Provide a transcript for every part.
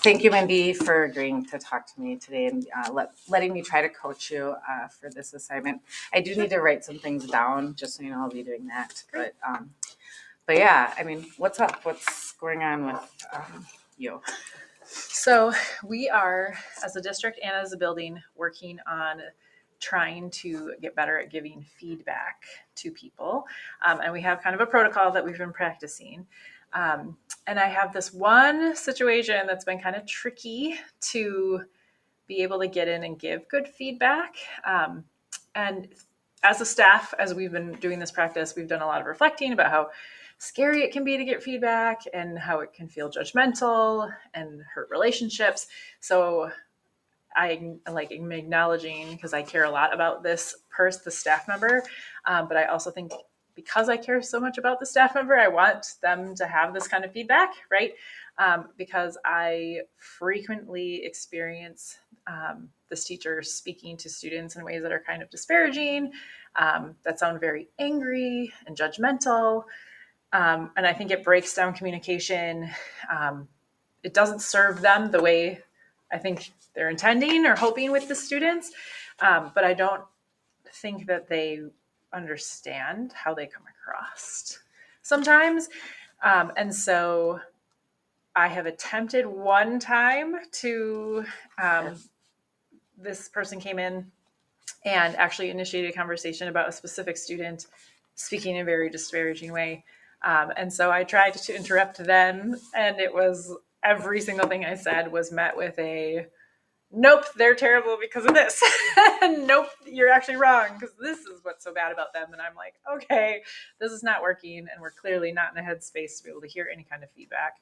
Thank you, Mindy, for agreeing to talk to me today and letting me try to coach you for this assignment. I do need to write some things down, just so you know I'll be doing that. But yeah, I mean, what's up? What's going on with you? So we are, as a district and as a building, working on trying to get better at giving feedback to people. And we have kind of a protocol that we've been practicing. And I have this one situation that's been kind of tricky to be able to get in and give good feedback. And as a staff, as we've been doing this practice, we've done a lot of reflecting about how scary it can be to get feedback and how it can feel judgmental and hurt relationships. So I'm acknowledging, because I care a lot about the staff member, but I also think because I care so much about the staff member, I want them to have this kind of feedback, right? Because I frequently experience this teacher speaking to students in ways that are kind of disparaging, that sound very angry and judgmental. And I think it breaks down communication. It doesn't serve them the way I think they're intending or hoping with the students. But I don't think that they understand how they come across sometimes. And so I have attempted one time to, this person came in and actually initiated a conversation about a specific student speaking in a very disparaging way. And so I tried to interrupt them, and it was every single thing I said was met with a, nope, they're terrible because of this. Nope, you're actually wrong because this is what's so bad about them. And I'm like, okay, this is not working. And we're clearly not in a headspace to be able to hear any kind of feedback.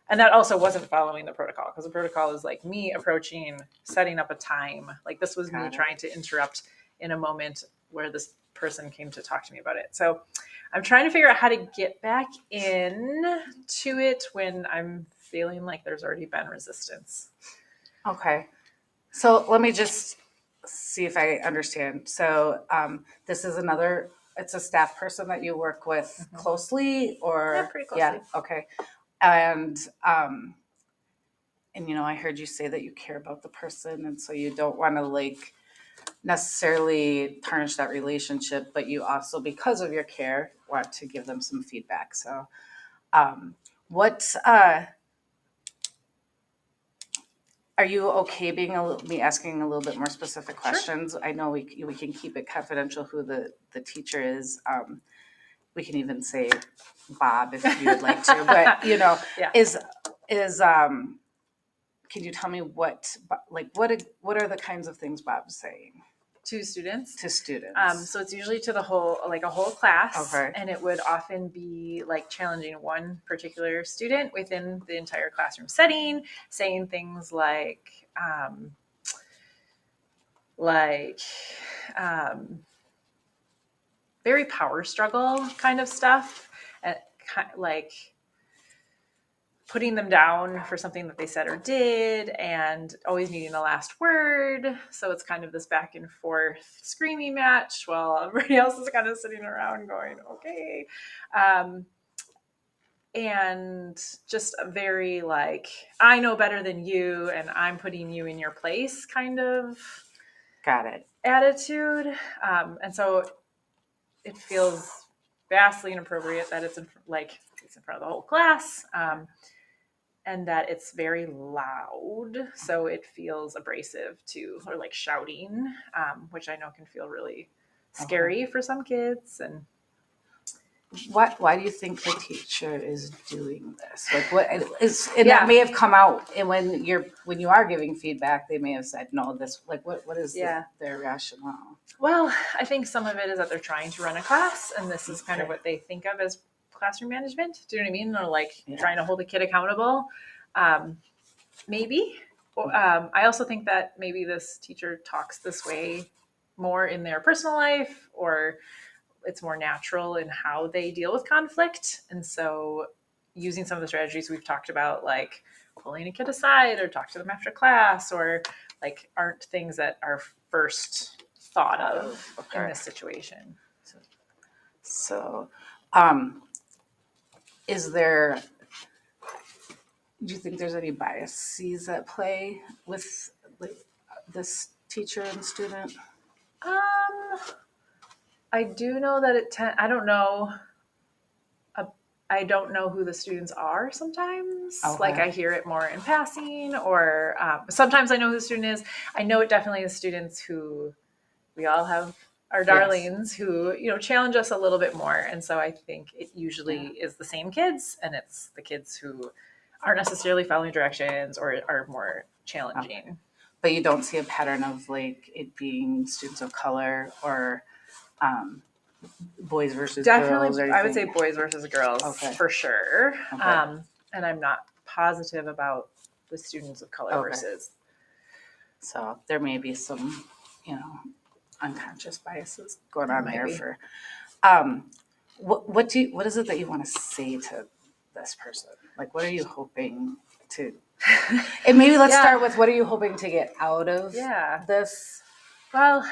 And that also wasn't following the protocol, because the protocol is like me approaching, setting up a time. Like this was me trying to interrupt in a moment where this person came to talk to me about it. So I'm trying to figure out how to get back in to it when I'm feeling like there's already been resistance. Okay. So let me just see if I understand. So this is it's a staff person that you work with closely, or? Yeah, pretty closely. Yeah, okay. And I heard you say that you care about the person, and so you don't want to necessarily tarnish that relationship, but you also, because of your care, want to give them some feedback. So what are you okay me asking a little bit more specific questions? Sure. I know we can keep it confidential who the teacher is. We can even say Bob if you would like to, but yeah. Can you tell me what are the kinds of things Bob's saying to students? To students. So it's usually to the whole class. Okay. And it would often be challenging one particular student within the entire classroom setting, saying things very power struggle kind of stuff, putting them down for something that they said or did, and always needing the last word. So it's kind of this back and forth screaming match while everybody else is kind of sitting around going, okay. And just a very I know better than you and I'm putting you in your place kind of Got it. attitude. And so it feels vastly inappropriate that it's in front of the whole class. And that it's very loud, so it feels abrasive or shouting, which I know can feel really scary for some kids. And why do you think the teacher is doing this? What is, and that may have come out, and when you are giving feedback, they may have said no. This what is their rationale? Well, I think some of it is that they're trying to run a class, and this is kind of what they think of as classroom management. Do you know what I mean? They're trying to hold a kid accountable. Maybe. I also think that maybe this teacher talks this way more in their personal life, or it's more natural in how they deal with conflict. And so using some of the strategies we've talked about, like pulling a kid aside or talk to them after class, or aren't things that are first thought of in this situation. So, is there do you think there's any biases at play with like this teacher and student? Um, I do know that I don't know. I don't know who the students are sometimes. Like Okay. I hear it more in passing, or sometimes I know who the student is. I know it definitely is students who we all have our darlings who challenge us a little bit more, and so I think it usually is the same kids, and it's the kids who aren't necessarily following directions or are more challenging. But you don't see a pattern of like it being students of color or um, boys versus girls Definitely, or anything? I would say boys versus girls Okay. for sure. Okay. And I'm not positive about the students of color Okay. versus. So there may be some, unconscious biases going on there Maybe. for. What is it that you want to say to this person? Like, what are you hoping to? And maybe let's start with what are you hoping to get out of this? Well,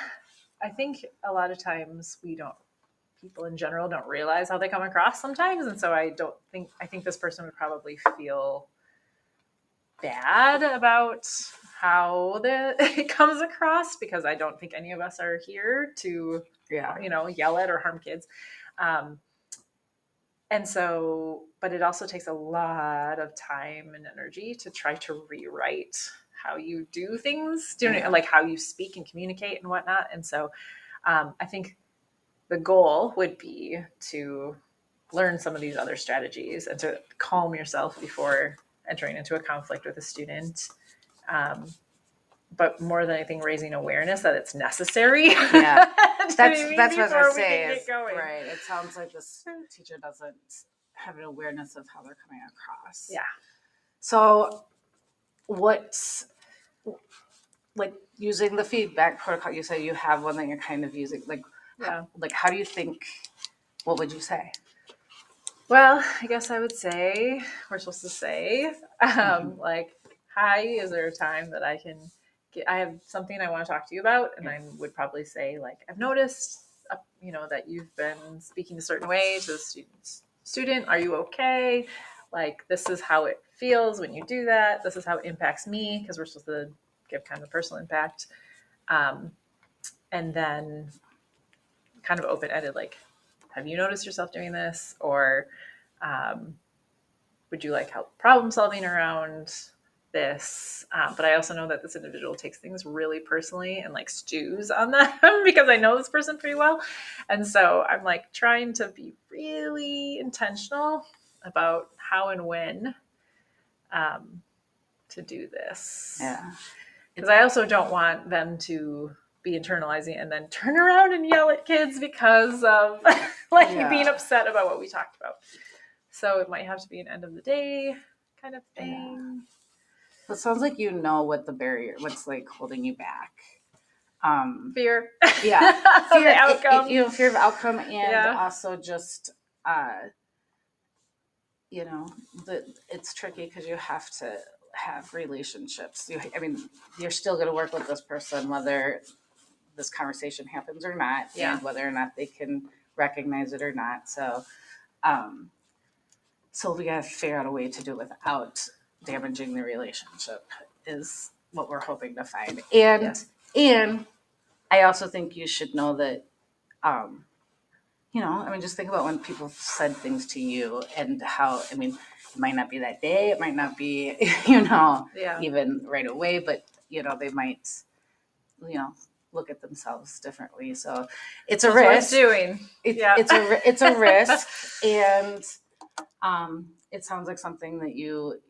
I think a lot of times people in general don't realize how they come across sometimes, and so I think this person would probably feel bad about how it comes across, because I don't think any of us are here to yell at or harm kids. And so, but it also takes a lot of time and energy to try to rewrite how you do things, like how you speak and communicate and whatnot. And so I think the goal would be to learn some of these other strategies and to calm yourself before entering into a conflict with a student. But more than anything, raising awareness that it's necessary. Yeah, that's what I was gonna say. Right. It sounds like this teacher doesn't have an awareness of how they're coming across. Yeah. So, what's like using the feedback protocol? You say you have one that you're kind of using. Like, how do you think? What would you say? Well, I guess I would say we're supposed to say like, hi, is there a time that I have something I want to talk to you about? And I would probably say, like, I've noticed, that you've been speaking a certain way to the student. Are you okay? Like, this is how it feels when you do that. This is how it impacts me, because we're supposed to give kind of a personal impact. And then kind of open-ended, like, have you noticed yourself doing this? Or would you like help problem solving around this? But I also know that this individual takes things really personally and like stews on them because I know this person pretty well. And so I'm like trying to be really intentional about how and when to do this. Yeah. Because I also don't want them to be internalizing and then turn around and yell at kids because of being upset about what we talked about. So it might have to be an end of the day kind of thing. Yeah. It sounds like what's like holding you back. Fear. Yeah. Fear of outcome. Fear of outcome, and also just, it's tricky because you have to have relationships. You're still going to work with this person whether this conversation happens or not, and whether or not they can recognize it or not. So, so we got to figure out a way to do it without damaging the relationship is what we're hoping to find. And I also think you should know that, just think about when people said things to you and how, it might not be that day, it might not be, even right away, but, they might, look at themselves differently. So it's a risk. It's a risk. And it sounds like something that you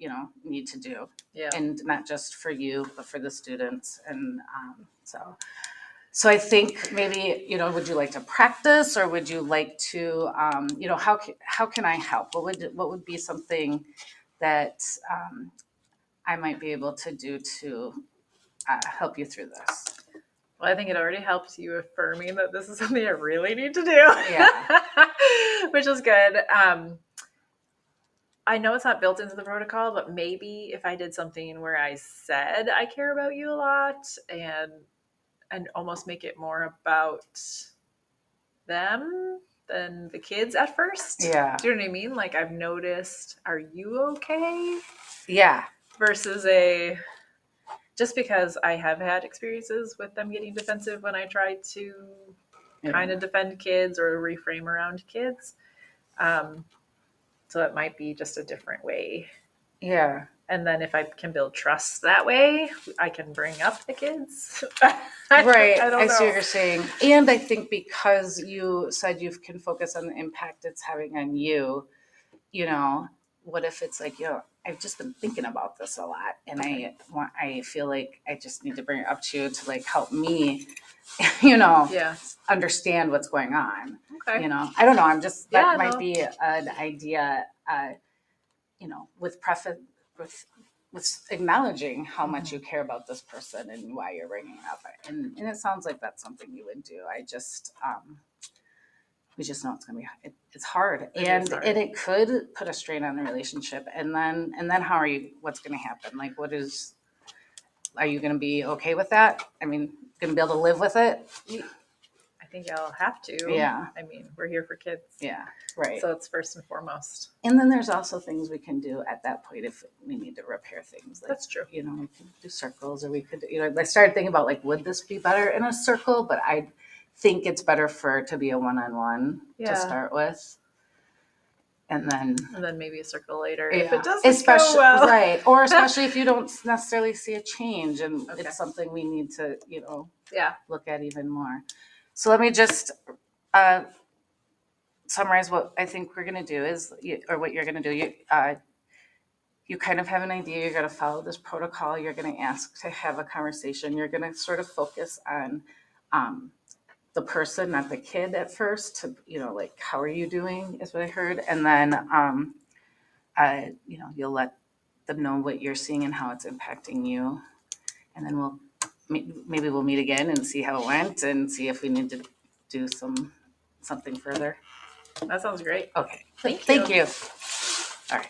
need to do, and not just for you, but for the students. And so I think maybe would you like to practice, or would you like to how can I help? What would be something that I might be able to do to help you through this? Well, I think it already helps you affirming that this is something I really need to do, which is good. I know it's not built into the protocol, but maybe if I did something where I said I care about you a lot and almost make it more about them than the kids at first. Yeah. Do you know what I mean? Like I've noticed, are you okay? Yeah. Versus just because I have had experiences with them getting defensive when I try to kind of defend kids or reframe around kids. So it might be just a different way. Yeah. And then if I can build trust that way, I can bring up the kids. Right. I don't I know. see what you're saying. And I think because you said you can focus on the impact it's having on you, you know, what if it's like, I've just been thinking about this a lot and I feel like I just need to bring it up to you to like help me, Yeah. understand what's going on. Okay. I don't know. I'm just, that Yeah, might no. be an idea, with with acknowledging how much you care about this person and why you're bringing it up. And it sounds like that's something you would do. We just know it's going to be, it's hard. It is hard. And it could put a strain on the relationship. And then what's going to happen? Like, are you going to be okay with that? I mean, going to be able to live with it? I think I'll have to. Yeah. I mean, we're here for kids. Yeah. Right. So it's first and foremost. And then there's also things we can do at that point if we need to repair things. Like, That's true. We can do circles, or we could, I started thinking about like, would this be better in a circle? But I think it's better to be a one-on-one to start with. And then maybe a circle later if it doesn't especially, go well. Right. Or especially if you don't necessarily see a change and it's something we need to, look at even more. So let me just summarize what I think we're going to do or what you're going to do. You kind of have an idea. You're going to follow this protocol. You're going to ask to have a conversation. You're going to sort of focus on the person, not the kid at first, to, like, how are you doing is what I heard. And then, you'll let them know what you're seeing and how it's impacting you. And then maybe we'll meet again and see how it went and see if we need to do something further. That sounds great. Okay. Thank you. All right.